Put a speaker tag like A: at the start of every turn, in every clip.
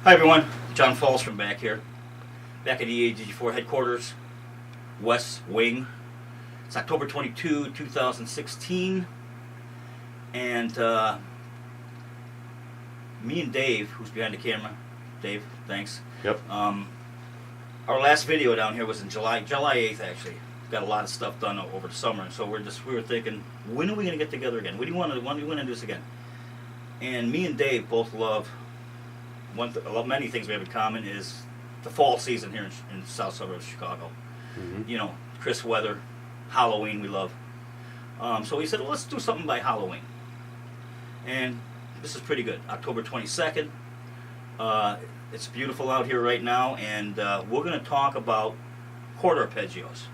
A: Hi everyone, John Falstrom back here. Back at EADG headquarters, West Wing. It's October 22, 2016. And me and Dave, who's behind the camera. Dave, thanks.
B: Yep.
A: Our last video down here was in July 8th actually. Got a lot of stuff done over the summer, and so we were thinking, when are we going to get together again? When do you want to do this again? And me and Dave both love many things we have in common is the fall season here in the south suburbs of Chicago.
B: Mm-hmm.
A: You know, crisp weather, Halloween we love. So we said, well, let's do something by Halloween. And this is pretty good. October 22nd. It's beautiful out here right now, and we're going to talk about chord arpeggios.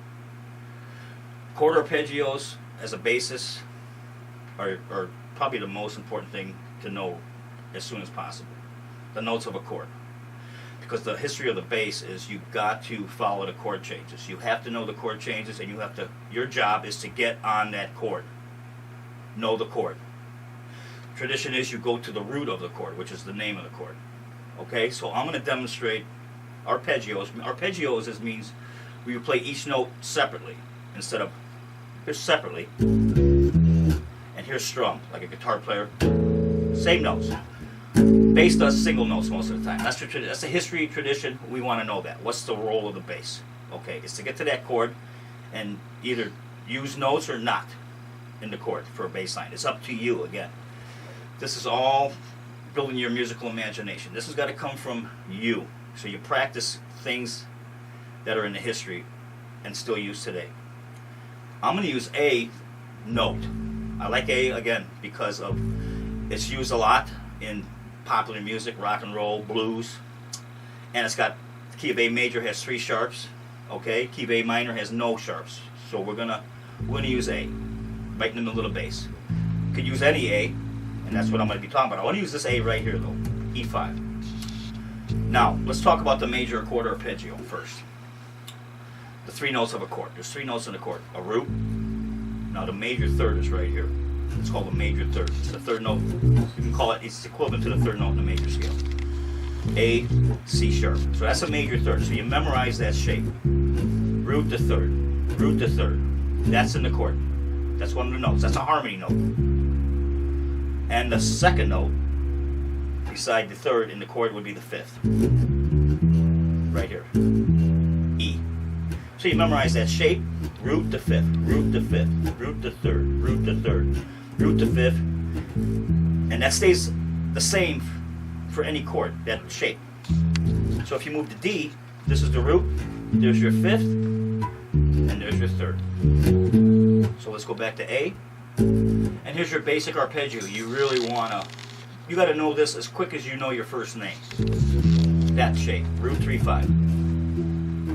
A: Chord arpeggios as a basis are probably the most important thing to know as soon as possible. The notes of a chord. Because the history of the bass is you've got to follow the chord changes. You have to know the chord changes, and your job is to get on that chord. Know the chord. Tradition is you go to the root of the chord, which is the name of the chord. Okay, so I'm going to demonstrate arpeggios. Arpeggios means we play each note separately instead of here's separately, and here's strummed like a guitar player. Same notes. Bass does single notes most of the time. That's the history, tradition. We want to know that. What's the role of the bass? Okay, it's to get to that chord and either use notes or not in the chord for a bass line. It's up to you again. This is all building your musical imagination. This has got to come from you. So you practice things that are in the history and still used today. I'm going to use A note. I like A again because of it's used a lot in popular music, rock and roll, blues, and it's got the key of A major has 3 sharps. Okay, key of A minor has no sharps. So we're gonna use A, right in the middle of the bass. You could use any A, and that's what I'm going to be talking about. I want to use this A right here though, E5. Now let's talk about the major chord arpeggio first. The 3 notes of a chord. There's 3 notes in a chord. A root. Now the major third is right here. It's called a major third. It's the third note. You can call it, it's equivalent to the third note in the major scale. A, C sharp. So that's a major third. So you memorize that shape. Root to third. Root to third. That's in the chord. That's one of the notes. That's a harmony note. And the second note, beside the third in the chord, would be the 5th. Right here. E. So you memorize that shape. Root to 5th. Root to 5th. Root to 3rd. Root to 3rd. Root to 5th, and that stays the same for any chord, that shape. So if you move to D, this is the root, there's your 5th, and there's your 3rd. So let's go back to A, and here's your basic arpeggio. You really you got to know this as quick as you know your first name. That shape, root 3-5.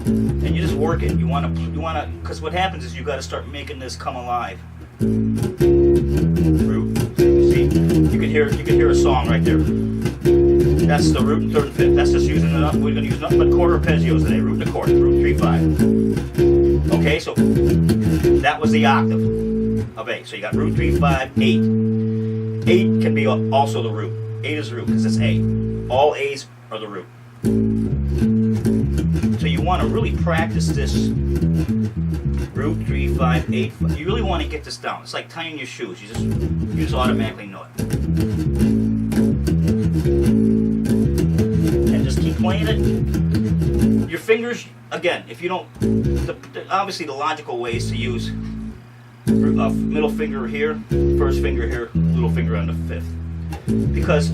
A: And you just work it. You want to, because what happens is you got to start making this come alive. Root. See, you can hear a song right there. That's the root and 3rd and 5th. That's just using it up. We're going to use nothing but chord arpeggios today. Root and a chord. Root 3-5. Okay, so that was the octave of A. So you got root 3-5 8. 8 can be also the root. 8 is the root because it's A. All A's are the root. So you want to really practice this. Root 3-5 8. You really want to get this down. It's like tying your shoes. You just automatically know it. And just keep playing it. Your fingers, again, if you don't, obviously the logical way is to use middle finger here, first finger here, little finger on the 5th. Because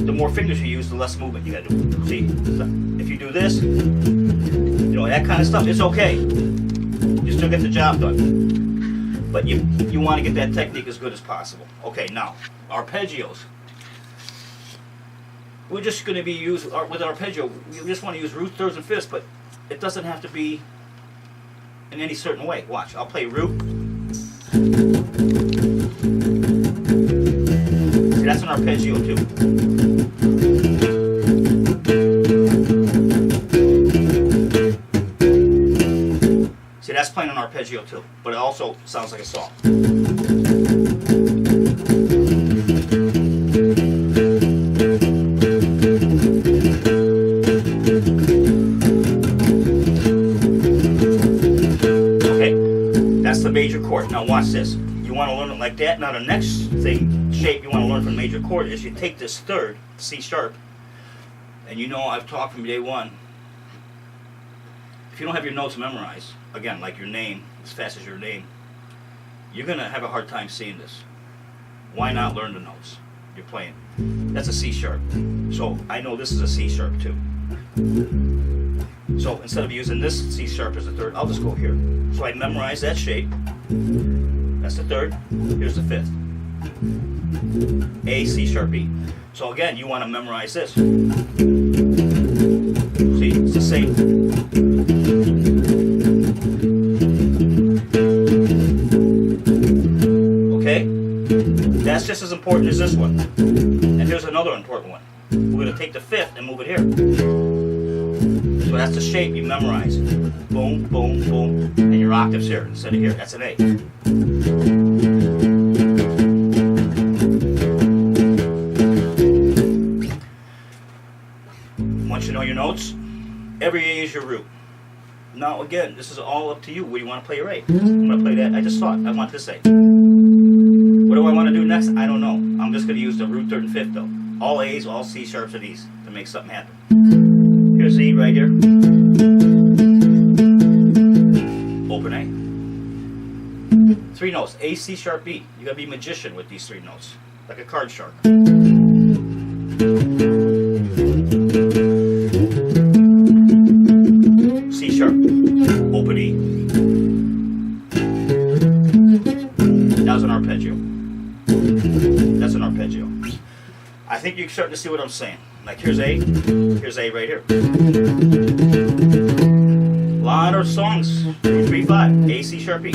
A: the more fingers you use, the less movement you got to do. See, if you do this, you know, that kind of stuff, it's okay. You still get the job done. But you want to get that technique as good as possible. Okay, now, arpeggios. We're just going to be using, with an arpeggio, we just want to use root, 3rds, and 5ths, but it doesn't have to be in any certain way. Watch, I'll play root. See, that's an arpeggio too. See, that's playing an arpeggio too, but it also sounds like a song. watch this. You want to learn it like that. Now the next shape you want to learn from major chord is you take this third, C sharp, and you know I've talked from day one, if you don't have your notes memorized, again, like your name, as fast as your name, you're going to have a hard time seeing this. Why not learn the notes you're playing? That's a C sharp. So I know this is a C sharp too. So instead of using this C sharp as a third, I'll just go here. So I memorize that shape. That's the third. Here's the fifth. A, C sharp, E. So again, you want to memorize this. See, it's the same. Okay? That's just as important as this one. And here's another important one. We're going to take the fifth and move it here. So that's the shape you memorize. Boom, boom, boom. And your octaves here instead of here. That's an A. Once you know your notes, every A is your root. Now again, this is all up to you. Where do you want to play your A? I'm going to play that. I just thought, I want this A. What do I want to do next? I don't know. I'm just going to use the root, third, and fifth though. All A's, all C sharps, and E's to make something happen. Here's E right here. Open A. 3 notes. A, C sharp, B. You gotta be a magician with these 3 notes. Like a card shark. C sharp. Open E. That's an arpeggio. That's an arpeggio. I think you're starting to see what I'm saying. Like here's A right here. A lot of songs, 2, 3, 5, A, C sharp, E.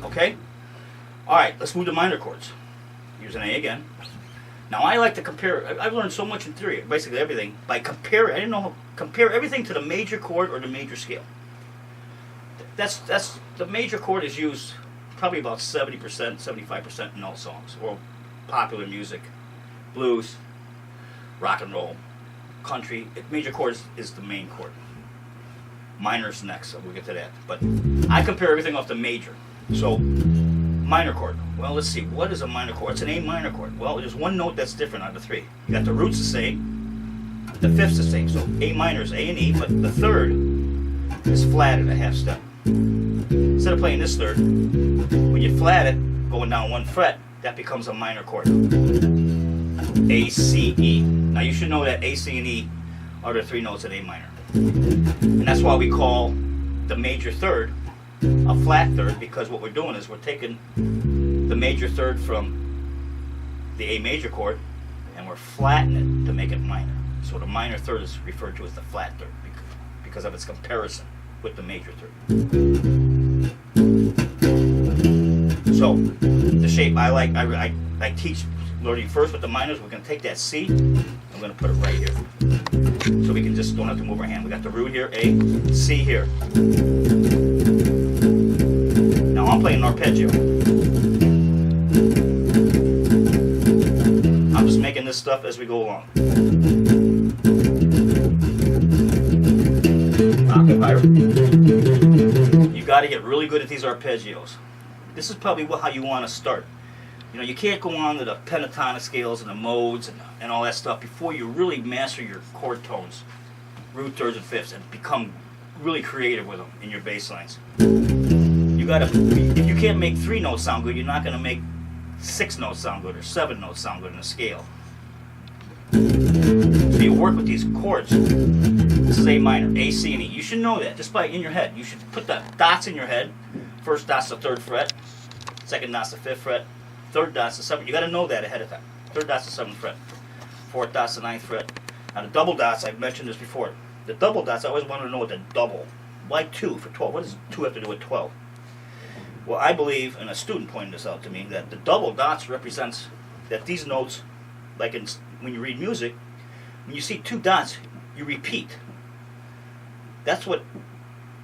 A: Okay? Alright, let's move to minor chords. Here's an A again. Now I like to compare, I've learned so much in theory, basically everything, by comparing, I didn't know how, compare everything to the major chord or the major scale. That's the major chord is used probably about 70%, 75% in all songs, or popular music, blues, rock and roll, country. Major chord is the main chord. Minor's next, so we'll get to that. But I compare everything off the major. So, minor chord. Well, let's see. What is a minor chord? It's an A minor chord. Well, there's one note that's different out of 3. You got the roots the same, the fifth's the same. So A minor is A and E, but the third is flatted a half step. Instead of playing this third, when you flat it, going down 1 fret, that becomes a minor chord. A, C, E. Now you should know that A, C, and E are the 3 notes in A minor. And that's why we call the major third a flat third, because what we're doing is we're taking the major third from the A major chord and we're flattening it to make it minor. So the minor third is referred to as the flat third because of its comparison with the major third. So the shape I like, I teach learning first with the minors. We're going to take that C, I'm going to put it right here. So we can just don't have to move our hand. We got the root here, A, C here. Now I'm playing an arpeggio. I'm just making this stuff as we go along. Octave higher. You got to get really good at these arpeggios. This is probably how you want to start. You know, you can't go on to the pentatonic scales and the modes and all that stuff before you really master your chord tones, root, thirds, and fifths, and become really creative with them in your bass lines. You gotta, if you can't make 3 notes sound good, you're not going to make 6 notes sound good or 7 notes sound good in a scale. So you work with these chords. This is A minor, A, C, and E. You should know that just by in your head. You should put the dots in your head. First dot's the 3rd fret, second dot's the 5th fret, 3rd dot's the 7th. You got to know that ahead of time. 3rd dot's the 7th fret, 4th dot's the 9th fret. Now the double dots, I've mentioned this before. The double dots, I always wanted to know what the double. Why 2 for 12? What does 2 have to do with 12? Well, I believe, and a student pointed this out to me, that the double dots represents that these notes, like when you read music, when you see 2 dots, you repeat. That's what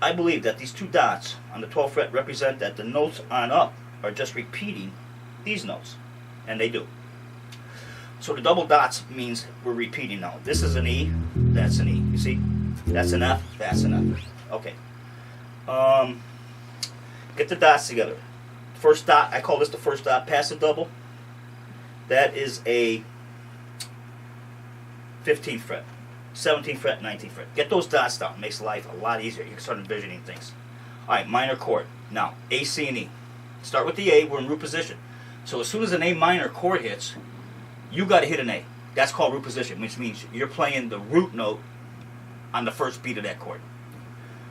A: I believe, that these 2 dots on the 12th fret represent that the notes on up are just repeating these notes, and they do. So the double dots means we're repeating now. This is an E, that's an E. You see, That's an F. That's an F. Okay. Get the dots together. First dot, I call this the first dot. Pass it double. That is a 15th fret, 17th fret, 19th fret. Get those dots down. It makes life a lot easier. You can start envisioning things. All right, minor chord. Now, A, C, and E. Start with the A. We're in root position. So as soon as an A minor chord hits, you got to hit an A. That's called root position, which means you're playing the root note on the first beat of that chord.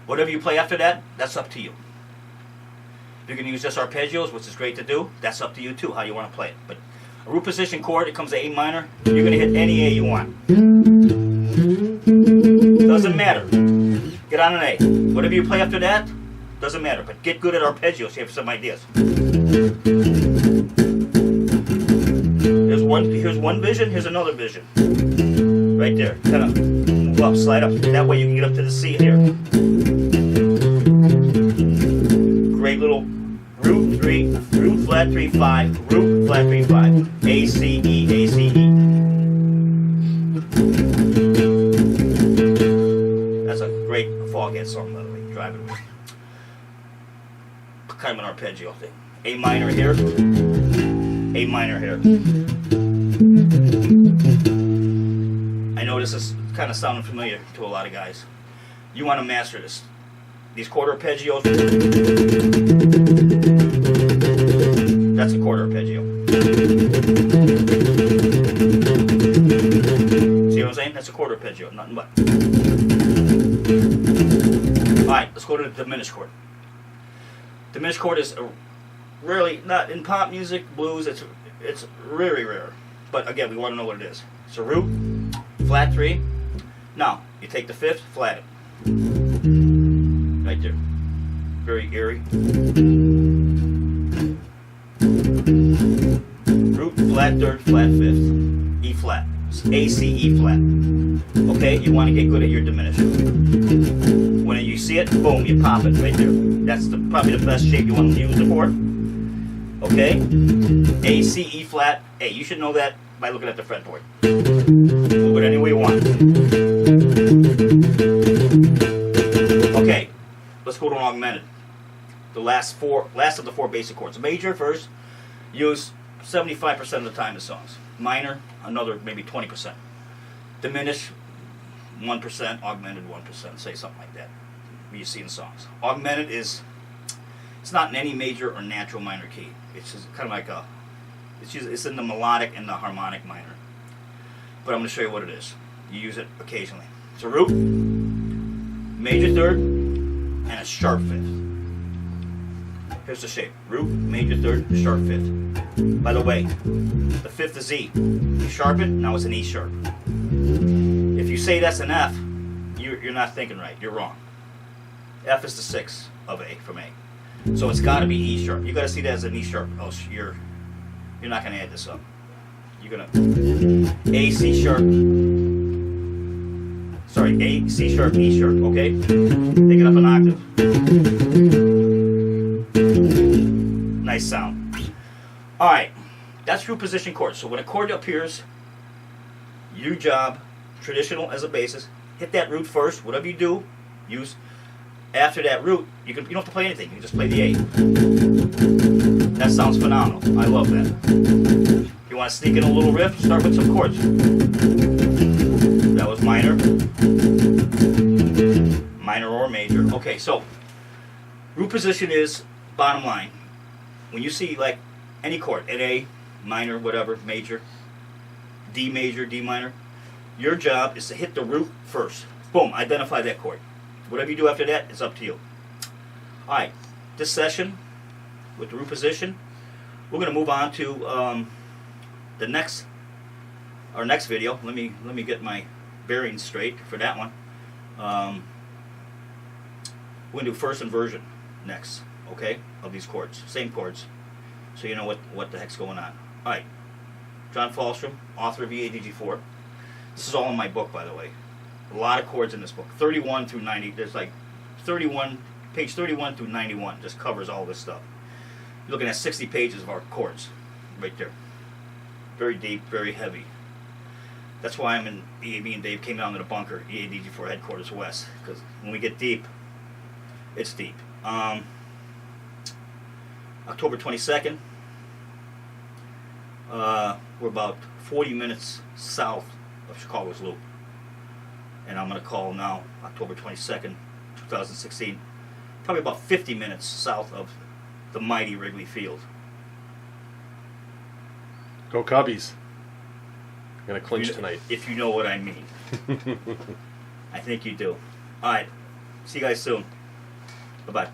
A: Whatever you play after that, that's up to you. You're going to use just arpeggios, which is great to do. That's up to you too, how you want to play it. But a root position chord, it comes to A minor. You're going to hit any A you want. Doesn't matter. Get on an A. Whatever you play after that, doesn't matter. But get good at arpeggios. You have some ideas. Here's one vision. Here's another vision. Right there. Kind of move up, slide up. That way you can get up to the C here. Great little root 3, root flat 3, 5, root flat 3, 5. A, C, E, A, C, E. That's a great Foghat song, by the way. Driving with. Kind of an arpeggio thing. A minor here. A minor here. I know this is kind of sounding familiar to a lot of guys. You want to master this. These chord arpeggios. That's a chord arpeggio. See what I'm saying? That's a chord arpeggio, nothing but. Alright, let's go to the diminished chord. Diminished chord is rarely, not in pop music, blues, it's very rare. But again, we want to know what it is. It's a root, flat 3. Now, you take the 5th, flat it. Right there. Very eerie. Root, flat 3rd, flat 5th. E flat. A, C, E flat. Okay, you want to get good at your diminished. When you see it, boom, you pop it right there. That's probably the best shape you want to use it for. Okay? A, C, E flat, A. You should know that by looking at the fretboard. Move it any way you want. Okay, let's go to an augmented. The last of the 4 basic chords. Major first, use 75% of the time in songs. Minor, another maybe 20%. Diminished, 1%, augmented 1%, say something like that. You see in songs. Augmented is, it's not in any major or natural minor key. It's just kind of like a, it's in the melodic and the harmonic minor. But I'm going to show you what it is. You use it occasionally. It's a root, major 3rd, and a sharp 5th. Here's the shape. Root, major 3rd, sharp 5th. By the way, the 5th is E. You sharpen, now it's an E sharp. If you say that's an F, you're not thinking right. You're wrong. F is the 6th of A from A. So it's got to be E sharp. You got to see that as an E sharp, else you're not going to add this up. You're going to A, C sharp. Sorry, A, C sharp, E sharp. Okay, take it up an octave. Nice sound. All right, that's root position chords. So when a chord appears, your job, traditional as a basis, hit that root first. Whatever you do, use. After that root, you don't have to play anything. You can just play the A. That sounds phenomenal. I love that. If you want to sneak in a little riff, start with some chords. That was minor. Minor or major. Okay, so root position is, bottom line, when you see like any chord, an A, minor, whatever, major, D major, D minor, your job is to hit the root first. Boom, identify that chord. Whatever you do after that, it's up to you. Alright, this session with the root position, we're going to move on to our next video. Let me get my bearings straight for that one. We're going to do first inversion next, okay, of these chords. Same chords, so you know what the heck's going on. Alright, John Falstrom, author of EADG 4. This is all in my book, by the way. A lot of chords in this book, 31 through 90. There's like 31, page 31 through 91 just covers all this stuff. You're looking at 60 pages of our chords right there. Very deep, very heavy. That's why I'm in. Me and Dave came down to the bunker, EADG for headquarters west, because when we get deep, it's deep. October 22nd. We're about 40 minutes south of Chicago's Loop, and I'm going to call now October 22nd, 2016. Probably about 50 minutes south of the mighty Wrigley Field.
B: Go Cubbies. I'm going to clinch tonight.
A: If you know what I mean. I think you do. All right. See you guys soon. Bye-bye.